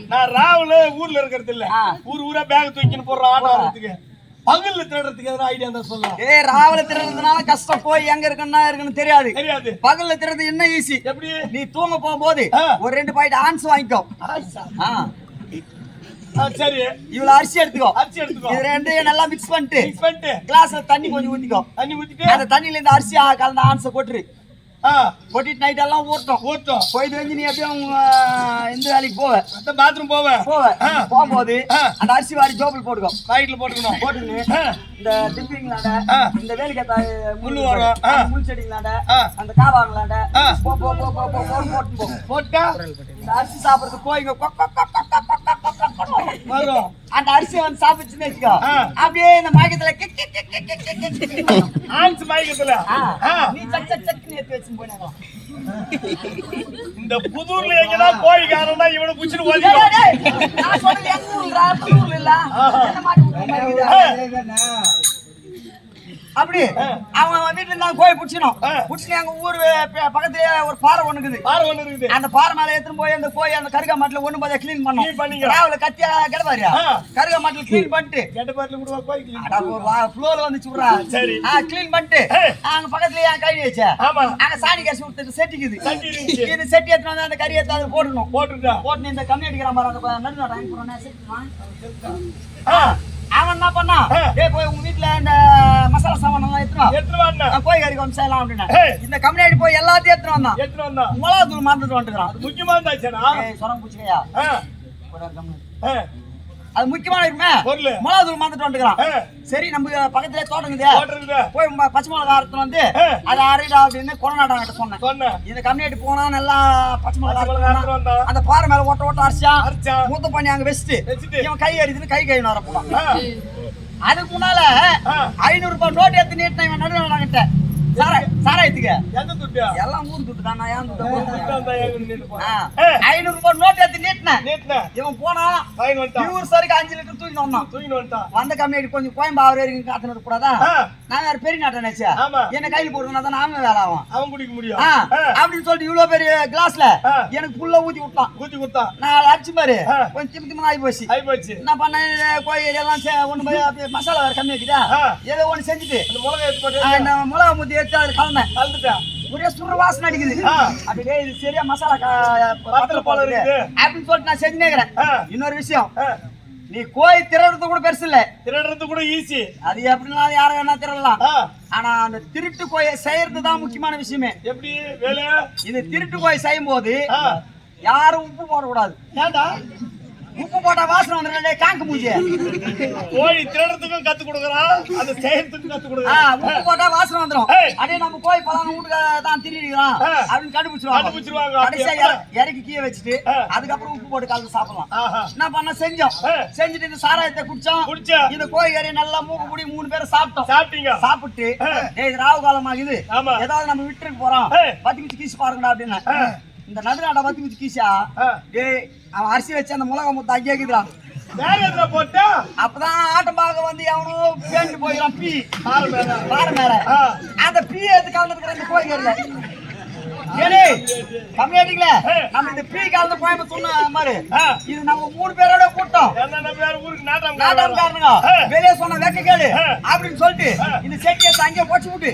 நான் ராவுல ஊர்ல இருக்கிறது இல்ல ஆ. ஊரா பேக் தூக்கின்னு போடுற ஆட்டம் ஆடுறதுக்கு பகல்ல திருடுறதுக்கு எதாவது ஐடியா இருந்தா சொல்லலாம் ஏய் ராவல திருறதுனால கஷ்டம் கோழி எங்க இருக்குன்னு தெரியாது தெரியாது பகல்ல திருறது என்ன ஈஸி எப்படி நீ தூங்க போகும்போது ஆ. ஒரு 2 பாக்கெட் ஆன்ஸ் வாங்கிக்கோ ஆச்சா. ஆ. சரி இவ்வளவு அரிசி எடுத்துக்கோ அரிசி எடுத்துக்கோ இது ரெண்டையும் நல்லா மிக்ஸ் பண்ணிட்டு மிக்ஸ் பண்ணிட்டு கிளாஸ்ல தண்ணி கொஞ்சம் ஊத்திக்கோ தண்ணி ஊத்திட்டு அந்த தண்ணியில இந்த அரிசி கலந்த ஆன்ஸை கொட்டுரு ஆ கொட்டிட்டு நைட் எல்லாம் ஊட்டோம் ஊட்டும் போயிட்டு வந்து நீ எப்படியும் இந்த வேலைக்கு போவ அந்த பாத்ரூம் போவேன் ஆ. போகும்போது ஆ. அந்த அரிசி வாரி ஜோபில் போட்டுக்கோ பாக்கெட்ல போட்டுக்கணும் போட்டுன்னு ஆ. இந்த டிப்பிங்களாண்ட ஆ. இந்த வேலிக்கத்தா முள்ளு வரும். ஆ. முள் செடிங்களாண்ட ஆ. அந்த காவாங்களாண்ட ஆ. போட்டு போ போட்டா இந்த அரிசி சாப்பிடுறது கோயிங்க வரும் அந்த அரிசியை வந்து சாப்பிடுச்சுன்னு வச்சுக்கோ ஆ. அப்படியே இந்த மாயக்கத்துல kick kick kick kick kick kick kick kick. ஆன்ஸ் மயக்கத்துல ஆ. ஆ. நீ சக் சக் சக்னு எடுத்து வச்சு போனாங்க இந்த புதூர்ல எங்கடா கோழிக்காரனா இவனை புடிச்சிட்டு டேய், ஓடிடும் டேய், டேய். நான் சொல்றது எங்க ஊருடா, புதூர்ல இல்ல. என்ன மாட்டி விட்டுற மாதிரி இருக்குதா? அப்படி அவங்க வீட்டுல இருந்தாலும் கோழி பிடிச்சிடும் ஆ. பிடிச்சிட்டு எங்க ஊர் பக்கத்துலயே ஒரு பாறை ஒண்ணு இருக்குது பாரு ஒண்ணு இருக்குது அந்த பாறை மேல எடுத்துன்னு போய் அந்த கோழி அந்த கருகா மாட்டுல ஒண்ணு போதே கிளீன் Clean பண்ணோம் பண்ணீங்க. ராவுல கத்தியா கிடப்பாரியா ஆ. கருகா மாட்டுல கிளீன் பண்ணிட்டு கெட்ட பாட்டுல கூட கோழிக்கு அட ஒரு ஃப்ளோல வந்து சுடுறா சரி. கிளீன் பண்ணிட்டு ஏய். அங்க பக்கத்துலயே என் கை வச்ச ஆமா அங்க சாணி கசி விட்டு செட்டிக்குது சட்டி இருந்துச்சு. இது செட்டி எடுத்து வந்து அந்த கறி எடுத்து அதை போடணும் போட்டுட்டா போட்டு இந்த கம்மி அடிக்கிற மாதிரி அந்த நடுநாடு வாங்கி போறேன் செட்டுவான் ஆ. அவன் என்ன பண்ணா ஆ. டேய் போய் உங்க வீட்டுல இந்த மசாலா சாமான் எல்லாம் எடுத்துவா எடுத்துட்டு வாண்ணா போய் கறி கொஞ்சம் செய்யலாம் அப்படின்னா ஏய். இந்த கம்பெனி போய் எல்லாத்தையும் எடுத்துட்டு வந்தான் எடுத்துட்டு வந்தா மிளகா தூள் மறந்துட்டு வந்துக்கிறான் முக்கியமா இருந்தாச்சுனா சொரம் பூச்சிக்கையா ஆ. அது முக்கியமான இருக்குமே பொருள் மிளகா தூள் மறந்துட்டு வந்துக்கிறான் ஆ. சரி நம்ம பக்கத்துல தோட்டங்குது போட்டுருக்குது போய் பச்சை மிளகா அறுத்துட்டு வந்து ஆ. அதை அரைடா அப்படின்னு கொரோனாட்டா கிட்ட சொன்னேன் சொன்னேன் இந்த கம்யூனிட்டி போனா நல்லா பச்சை மிளகா பச்சை மிளகா அறுத்துட்டு அறுத்துட்டு வந்தா. அந்த பாறை மேல ஓட்ட ஓட்ட அரிசியா அரிச்சா மூத்த பண்ணி அங்க வச்சுட்டு வச்சுட்டு. இவன் கை அடிச்சுட்டு கை கை வரப்போம் ஆ. அதுக்கு முன்னால ஆ. 500 ரூபாய் நோட்டு எடுத்து நீட்டின இவன் நடுவில் சாராயத்துக்கு எந்த துட்டியா எல்லாம் ஊர் துட்டு தான் நான் ஏன் துட்டு துட்டு வந்தா எங்க நின்னு போ 500 ரூபாய் நோட்டு எடுத்து நீட்டினேன் நேத்துன இவன் போனா ஃபைன் வந்துட்டான் இவர் சரிக்கு 5 லிட்டர் தூக்கிட்டு வந்தான் தூக்கிட்டு வந்துட்டான் வந்த கம்மியாடி கொஞ்சம் கோயம்பாவூர் வரைக்கும் காத்துனது கூடாதா ஆ. நான் வேற பெரிய நாட்டை நினைச்சா ஆமா. என்ன கையில் போட்டுனா தான் நாம வேலை ஆகும் அவன் குடிக்க முடியும் அப்படின்னு சொல்லிட்டு இவ்வளவு பெரிய கிளாஸ்ல ஆ. எனக்கு புல்ல ஊத்தி விட்டான் ஊத்தி கொடுத்தான் நான் அடிச்சு பாரு ஆ. கொஞ்சம் திம்மி திம்மி ஆகி போச்சு ஆகி போச்சு என்ன பண்ணேன் கோயில் எல்லாம் ஒண்ணு போய் அப்படியே மசாலா வேற கம்மி இருக்குதா ஆ. ஏதோ ஒண்ணு செஞ்சுட்டு அந்த மிளகா எடுத்து போட்டு இந்த மிளகா முத்தி எடுத்து அதில் கலந்தேன் கலந்துட்டேன் ஒரே சுடுற வாசனை அடிக்குது ஆ. அப்படியே இது சரியா மசாலா பத்தல போல இருக்குது. அப்படின்னு சொல்லிட்டு நான் செஞ்சுனேக்கிறேன் ஆ. இன்னொரு விஷயம் ஆ. நீ கோயில் திருடுறது கூட பெருசு இல்ல திருடுறது கூட ஈஸி அது எப்படினாலும் யாரும் வேணா திருடலாம் ஆ. ஆனா அந்த திருட்டு கோயை செய்யறது தான் முக்கியமான விஷயமே எப்படி வேலை இது திருட்டு கோயை செய்யும் போது ஆ. யாரும் உப்பு போடக்கூடாது ஏன்டா உப்பு போட்டா வாசனை வந்துடும் காங்க மூஞ்சி கோழி திருடுறதுக்கும் கத்து கொடுக்குறான் அந்த செய்யறதுக்கும் கத்து கொடுக்குறான் உப்பு போட்டா வாசனை வந்துடும் ஏய். அதே நம்ம கோயில் பழம் வீட்டுக்கு தான் திருடிக்கிறான் ஆ. அப்படின்னு கண்டுபிடிச்சிருவாங்க கண்டுபிடிச்சிருவாங்க. கடைசியா அப்படி இறக்கி கீழே வச்சுட்டு ஆ. அதுக்கப்புறம் உப்பு போட்டு கலந்து சாப்பிடலாம் ஆஹா. என்ன பண்ண செஞ்சோம் ஆ. செஞ்சுட்டு இந்த சாராயத்தை குடிச்சோம் குடிச்சா இந்த கோழி கறியை நல்லா மூக்கு முடி 3 பேரும் சாப்பிட்டோம் சாப்பிட்டீங்க சாப்பிட்டு ஆ. ஏய் இது ராவு காலமாகுது ஆமா. ஏதாவது நம்ம விட்டுருக்கு போறோம் ஆ. பத்தி குச்சி கீசி பாருங்கடா அப்படின்னு ஆ. இந்த நடுநாட்டை பத்தி குச்சி கீசா ஆ. டேய் அவன் அரிசி வச்சு அந்த மிளகா முத்த அங்கேக்குறான் வேற எதுல போட்டா அப்பதான் ஆட்டம் பார்க்க வந்து எவனும் பேண்டு போயிடலாம் பீ பாரு மேல பாரு மேல ஆ. அந்த பீ எடுத்து கலந்துருக்கிற இந்த கோயில்ல ஏனே கம்மியாட்டிங்களே நம்ம இந்த பீ கலந்து கோயம்பு சொன்ன மாதிரி ஆ. இது நம்ம 3 பேரோட கூட்டம் என்ன வேற ஊருக்கு நாட்டம் நாட்டாமக்காரனுங்க வெளியே சொன்ன வெக்க கேடு அப்படின்னு சொல்லிட்டு இந்த செட்டியை அங்கே போச்சு விட்டு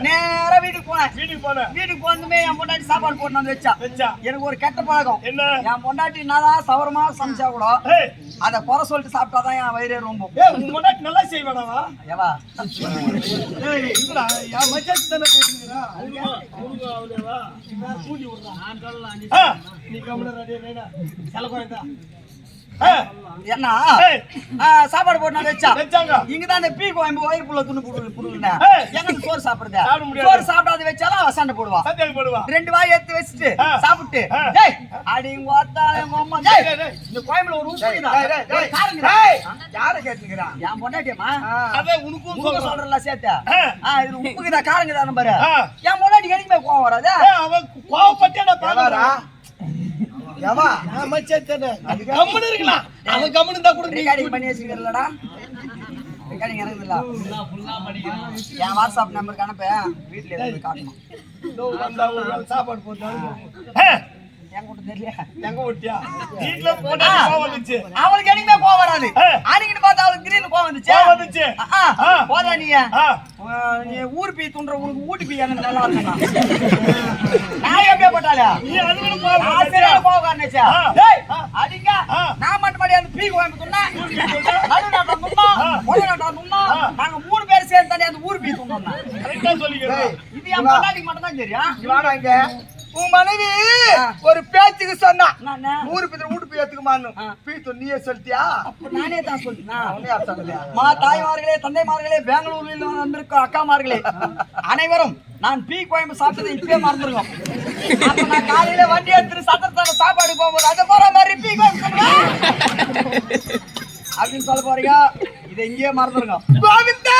நேரா வீட்டுக்கு போனேன். வீட்டுக்கு போனதுமே என் பொண்டாட்டி சாப்பாடு போட்டு வந்து வச்சா. எனக்கு ஒரு கெட்ட பழக்கம் என்ன என் பொண்டாட்டி என்னதான் சவரமா சமைச்சா கூட ஏய் அத குறை சொல்லிட்டு சாப்பிட்டாதான் என் வயிறே ரொம்ப உங்க முன்னாடி நல்லா செய்வானவா ஏவா ஏய் இதுடா யா மச்சான் தான கேக்குறா அவங்க அவளேவா கூடி விடுறா நான் சொல்லலாம் நீ கம்முன ரெடி நைனா செலகோயந்தா என்ன சாப்பாடு போட்டு நான் வச்சாங்க இங்கதான் இந்த பீ கோயம்பு வயிறு புள்ள துணி புடுங்க எங்க சோறு சாப்பிடுறது சோறு சாப்பிடாத வச்சாலும் அவ சண்டை போடுவா 2 வாய் எடுத்து வச்சுட்டு சாப்பிட்டு அடி எங்க அம்மா இந்த கோயம்புல ஒரு உப்பு யார கேட்டுக்கிறான் என் பொண்டாட்டியம்மா உனக்கும் சொல்றல சேர்த்த இது உப்புக்குதா காரங்குதான் பாரு என் பொண்டாட்டி கடிக்கு கோவம் வராது அவன் கோவப்பட்டு நான் பாக்குறா ஏவா மச்சான் தானே கம்முனு இருக்கலாம் அவன் கம்முனு இருந்தா கூட ரெக்கார்டிங் பண்ணி வச்சிருக்கறலடா ரெக்கார்டிங் இருக்குதுல்ல ஃபுல்லா படிக்கிறான் என் வாட்ஸ்அப் நம்பருக்கு அனுப்பு வீட்ல இருந்து காட்டணும் நோ வந்தா ஒரு சாப்பாடு போட்டாங்க எங்க கூட தெரியல எங்க ஓட்டியா வீட்ல போட்டா கோவம் வந்துச்சு அவளுக்கு என்னைக்குமே கோவம் வராது அன்னைக்கு பார்த்தா அவளுக்கு திடீர்னு கோவம் வந்துச்சு போதா நீ ஊர் பீ துன்ற உனக்கு ஊட்டி பீ என்ன நல்லா இருக்கா நான் எப்படியே போட்டாலே நீ அதுல கோவக்காரனேச்சா டேய் அடிங்க நான் மட்டும் மாடி அந்த பீ கோயம்பு துண்ணா நடுநாட்டம் துண்ணா ஒழுநாட்டம் துண்ணா நாங்க 3 பேர் சேர்ந்து தண்ணி அந்த ஊர் பீ துண்ணோம் கரெக்டா சொல்லிக்கிறேன் இது என் பொண்டாட்டிக்கு மட்டும் தான் தெரியும் இவாடா இங்க உன் மனைவி ஒரு பேச்சுக்கு சொன்னா ஊரு பிதர் வீட்டு பேத்துக்குமான்னு பீத்து நீயே சொல்லிட்டியா நானே தான் சொல்லிட்டேன் மா தாய்மார்களே தந்தைமார்களே பெங்களூரில் வந்திருக்க அக்காமார்களே அனைவரும் நான் பீ கோயம்பு சாப்பிட்டதை இப்பவே மறந்துருக்கோம் அப்ப நான் காலையில வண்டி எடுத்துட்டு சத்திரத்தான சாப்பாடு போகும்போது அதை போற மாதிரி பீ கோயம்பு அப்படின்னு சொல்ல போறீங்க இதை இங்கேயே மறந்துருங்க கோவிந்தா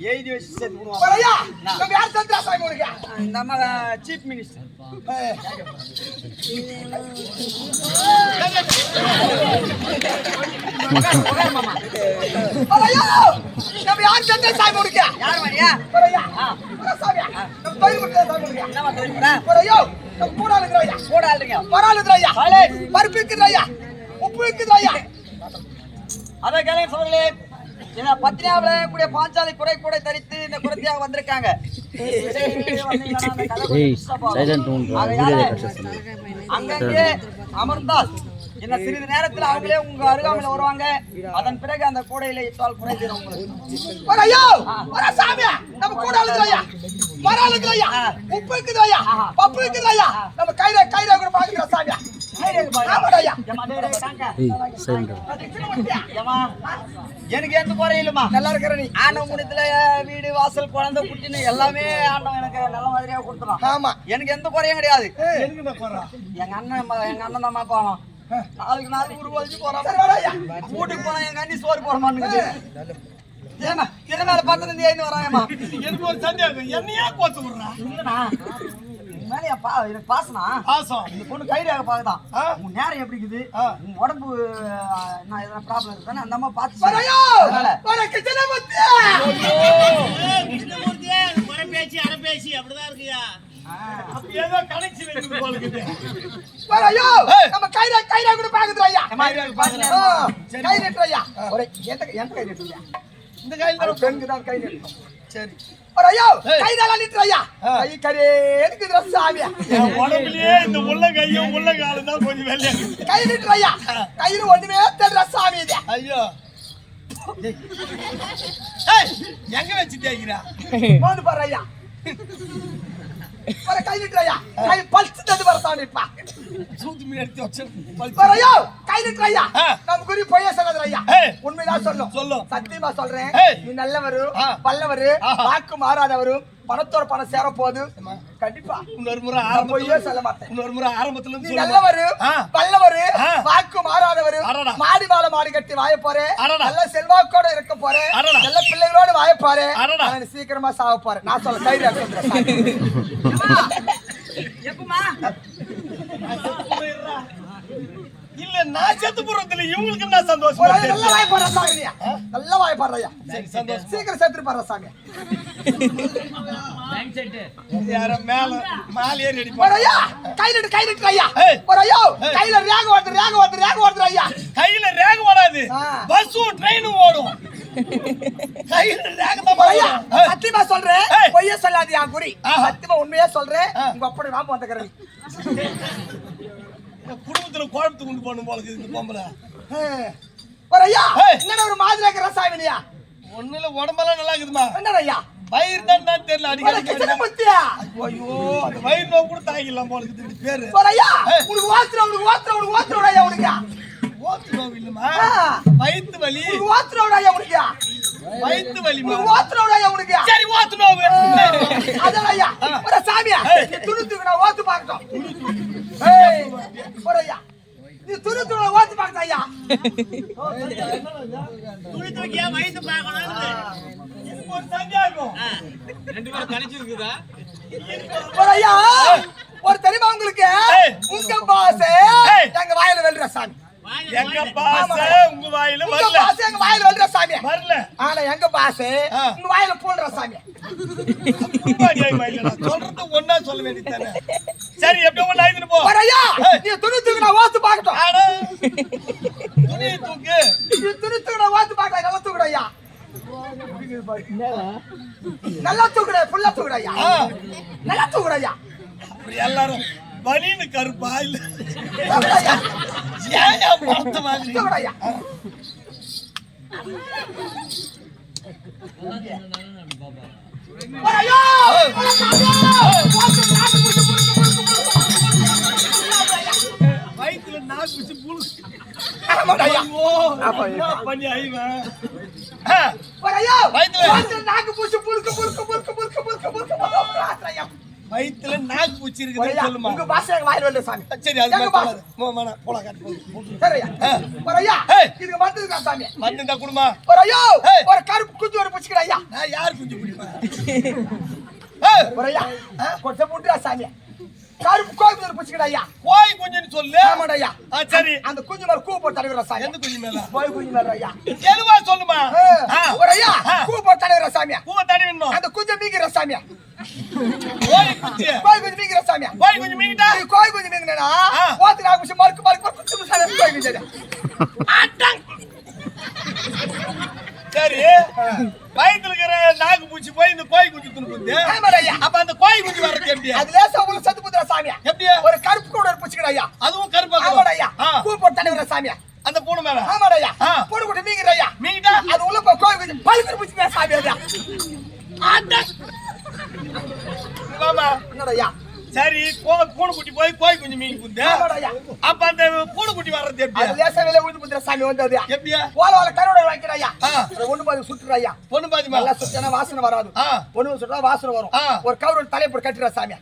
எழுதி வச்சு சேர்த்து இந்த அம்மா சீஃப் மினிஸ்டர் யார் மாதிரியா அதை கேளுங்க சோழர்களே. ஏன்னா பத்னியாவில கூடிய பாஞ்சாலி குறை கூட தரித்து இந்த குரத்தியாக வந்திருக்காங்க. அங்கங்கே அமர்ந்தால் என்ன சிறிது நேரத்தில் அவங்களே உங்க அருகாமையில வருவாங்க. அதன் பிறகு அந்த கூடையில இட்டால் குறை தீரும் உங்களுக்கு. ஐயா ஒரு சாமியா நம்ம கூட அழுதுறையா மரம் அழுதுறையா உப்பு இருக்குதுறையா பப்பு இருக்குதுறையா நம்ம கையில கூட பாக்குற சாமியா எனக்கு எந்த குறையும் இல்லமா. நல்லா இருக்கிற நீ ஆண்டவன் குணத்துல வீடு வாசல் குழந்தை குட்டின்னு எல்லாமே ஆண்டவன் எனக்கு நல்ல மாதிரியா கொடுத்துறான். ஆமா எனக்கு எந்த குறையும் கிடையாது. எங்க எங்க அண்ணன் தான் போவான். நாளைக்கு உருவாச்சு போறான். வீட்டுக்கு போனா எங்க அண்ணி சோறு போறமான்னு ஏமா என்ன மேல பார்த்தது ஏன்னு வராயம்மா. எனக்கு ஒரு சந்தேகம், என்னையா கோத்து விடுறான்? இல்லண்ணா மேலே எனக்கு பாசனா பாசம் இந்த பொண்ணு கைடாக பாக்குதான். உங்க நேரம் எப்படி இருக்குது, உங்க உடம்பு என்ன எதனா ப்ராப்ளம் இருக்குதானே அந்த அம்மா பார்த்து பேச்சு அரைப்பேச்சு அப்படிதான் இருக்குயா. ஏதோ கனெக்ஷன் இருக்குது போல இருக்குது. நம்ம கையில கூட பாக்குதுறையா கை நட்டுறையா ஒரு எந்த கை நட்டுறையா இந்த கையில ஒரு பெண்கு தான் கை நட்டு. சரி ஒரு ஐயோ கைதால நிட்டுறையா கை கரே இருக்குதுற சாமியா உடம்புலயே இந்த உள்ள கையும் உள்ள காலும் தான் கொஞ்சம் வெள்ளையா இருக்கு. கை நிட்டுறையா கையில ஒண்ணுமே தெரியற சாமி இது. ஐயோ ஏய் எங்க வச்சு தேய்க்கிறா போடு பாறையா ஒரு கை நிட்டுறையா கை பல்ஸ் தது வர சாமிப்பா சூத்து மீன் எடுத்து வச்சு பாறையா கை நிட்டுறையா நம்ம குறி போய் சொல்லதுறையா உண்மைதான் சொல்லும் சொல்லும் சத்தியமா சொல்றேன். நீ நல்லவரு பல்லவரு வாக்கு மாறாதவரு பணத்தோட பணம் சேர போது கண்டிப்பா இன்னொரு முறை பொய்யே சொல்ல மாட்டேன். இன்னொரு முறை ஆரம்பத்துல நீ இருந்து நல்லவரு பல்லவரு வாக்கு மாறாதவரு அடடா. மாடி மாலை மாடி கட்டி வாய போறேன் அடடா. நல்ல செல்வாக்கோட இருக்க போறேன் அடடா. நல்ல பிள்ளைகளோட வாய போறேன் அடடா. நான் சீக்கிரமா சாக போறேன். நான் சொல்ல கையில எப்பமா இல்ல நான் செத்து போறதுல இவங்களுக்கு என்ன சந்தோஷமா நல்ல வாய போற சாமியா நல்ல வாய போறயா சரி சந்தோஷம். சீக்கிரம் செத்துட்டு போற சாமி யார மேல மாலையே ரெடி போறயா கையில ஐயா போறயா கையில ரேக ஓடுது ஐயா கையில ரேக ஓடாது பஸ்ஸும் ட்ரெயினும் ஓடும். கையில ரேக தான் போறயா ஓடும். சத்தியமா சொல்றேன் பொய்யே சொல்லாதயா குறி சத்தியமா உண்மையா சொல்றேன். உங்க அப்படி நாம வந்துக்கறேன் குடும்பத்துல குழம்புத்து கொண்டு போகணும் போல இருக்குது இந்த பொம்பளை. போறயா என்ன ஒரு மாதிரி இருக்கிற சாமினியா ஒண்ணுல உடம்பெல்லாம் நல்லா இருக்குதுமா. என்னடா வயிறு தான் தெரியல அடிக்கடி முத்தியா ஐயோ அந்த வயிறு நோய் கூட தாங்கிடலாம் போல இருக்குது பேரு. போறயா உனக்கு வாத்துறோடா உனக்கு ஓத்து நோய் இல்லமா வயித்து வலி வாத்துறோடா உனக்கு வயித்து வலிமா வாத்துறோடா உனக்கு சரி ஓத்து நோய் அதான் ஐயா ஒரு சாமியா நீ துணுத்துக்கு நான் ஓத்து பார்க்கட்டும். ஏய் போறயா நீ துணுத்துக்கு ஓத்து பார்க்கணும் ஐயா துணி தூக்கியா வயசு பார்க்கணும். ஒரு சந்தேகம் ரெண்டு பேரும் கணிச்சிருக்குதா? போறயா ஒரு தெரியுமா உங்களுக்கு உங்க பாஸ் எங்க வாயில வெல்ற சாமி எங்க பாஸ் உங்க வாயில உங்க வரல பாஸ் எங்க வாயில வெல்ற சாமி வரல. ஆனா எங்க பாஸ் உங்க வாயில போடுற சாமி சொல்றது ஒன்னா சொல்ல வேண்டியதானே. சரி எப்படியோ ஒண்ணு ஆயிட்டு போ. போறயா நீ துணுத்துக்கு நான் ஓத்து பார்க்கட்டும். ஆனா துணி தூக்கு நீ துணுத்துக்கு நான் ஓத்து பார்க்கல நல்லா தூக்குற ஐயா நல்லா தூக்குற ஃபுல்லா தூக்குற ஐயா நல்லா தூக்குற ஐயா அப்படி எல்லாரும் வலின்னு கருப்பா இல்ல தூக்குற ஐயா ஏன் பார்த்த மாதிரி தூக்குற ஐயா போறயா வயித்துல நாக்கு பிடிச்சு புழு ஆமாடா பண்ணி ஐவன் போறயா வயித்துல நாக்கு பூசி புல்க்கு வயித்துல நாக்கு பூச்சி இருக்குதுன்னு சொல்லுமா. உங்க பாஸ் எங்க வாயில வெல்ற சாமி சரி அது எங்க பாஸ் போல காட்டு சரியா போறயா இதுக்கு வந்துருக்கா சாமி வந்துடா குடுமா. போறயா ஒரு கருப்பு குஞ்சு ஒரு புடிச்சுக்கிற ஐயா நான் யார் குஞ்சு பிடிப்பேன் போறயா கொஞ்சம் முட்டுறா சாமி கருப்பு கோயில் ஒரு புடிச்சுக்கிற ஐயா கோய் குஞ்சுன்னு சொல்லு. ஆமாடா ஐயா சரி அந்த குஞ்சு மேல கூ போட்டு தடவிற சாமி எந்த குஞ்சு மேல கோயில் குஞ்சு மேல ஐயா எதுவா சொல்லுமா. போறயா கூ போட்டு தடவிற சாமி பூவை தடவி விடணும். அந்த குஞ்சு மீகிற சாமி கோய் குஞ்சு கோயில் குஞ்சு மீகிற சாமி கோய் குஞ்சு மீங்கிட்டா கோயில் குஞ்சு மீங்கினா ஓத்து நாக்கு மறுக்கு குஞ்சு சாமி கோயில் குஞ்சு அட்டங் வயித்துல இருக்கிற நாக்கு பூச்சி போய் இந்த கோழி குஞ்சு துணுக்குது. ஆமாடா ஐயா. அப்ப அந்த கோழி குஞ்சு வர்றது எப்படி? அது லேசா உள்ள சத்து புதுரா சாமியா. எப்படி? ஒரு கருப்பு கூட ஒரு பூச்சிக்கடா ஐயா. அதுவும் கருப்பா ஆமாடா ஐயா. ஆ. பூ போட்டு தடவுற சாமியா. அந்த பூனை மேல ஆமாடா ஐயா. ஆ. பூனை கூட மீங்கிற ஐயா. மீங்கிட்டா அது உள்ள போய் கோழி குஞ்சு பழுக்கிற பூச்சிக்கடா சாமியா ஐயா. மாமா என்னடா ஐயா? சரி பூனை குட்டி போய் கோழி குஞ்சு மீங்கி குந்து. ஆமாடா ஐயா. அப்ப அந்த பூனை குட்டி வர்றது எப்படி? அது லேசா வெளிய உழுந்து புதுரா சாமி வந்தது. எப்படியா? ஓல கரோட வைக்கிறா ஐயா. ஆ. அது ஒண்ணு பாதி சுட்டுறா ஐயா. பொண்ணு பாதிமா நல்லா சுத்தனா வாசனை வராது. ஆ. ஒண்ணு சுட்டா வாசனை வரும். ஆ. ஒரு கவுரு தலைய போட்டு கட்டிடுற சாமியா.